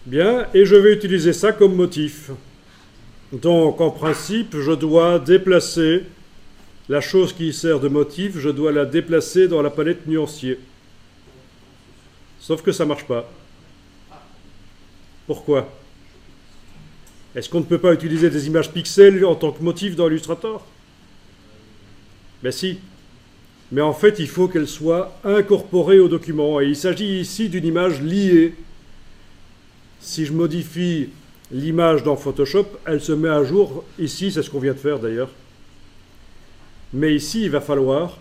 Bien, et je vais utiliser ça comme motif. Donc, en principe, je dois déplacer la chose qui sert de motif, je dois la déplacer dans la palette nuancier. Sauf que ça ne marche pas. Pourquoi? Est-ce qu'on ne peut pas utiliser des images pixels en tant que motif dans Illustrator? Ben si. Mais en fait, il faut qu'elle soit incorporée au document. Et il s'agit ici d'une image liée. Si je modifie l'image dans Photoshop, elle se met à jour. Ici, c'est ce qu'on vient de faire d'ailleurs. Mais ici, il va falloir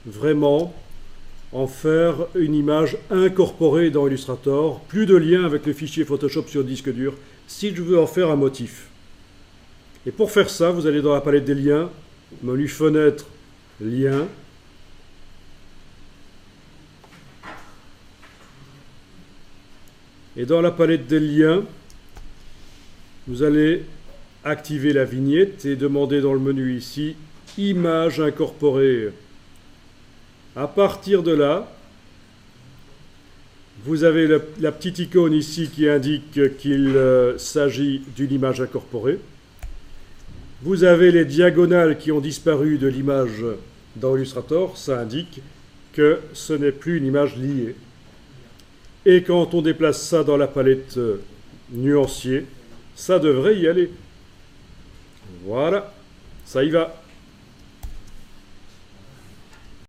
vraiment en faire une image incorporée dans Illustrator. Plus de lien avec le fichier Photoshop sur disque dur, si je veux en faire un motif. Et pour faire ça, vous allez dans la palette des liens, menu Fenêtre, Liens. Et dans la palette des liens, vous allez activer la vignette et demander dans le menu ici Image incorporée. À partir de là, vous avez la petite icône ici qui indique qu'il s'agit d'une image incorporée. Vous avez les diagonales qui ont disparu de l'image dans Illustrator. Ça indique que ce n'est plus une image liée. Et quand on déplace ça dans la palette nuancier, ça devrait y aller. Voilà, ça y va.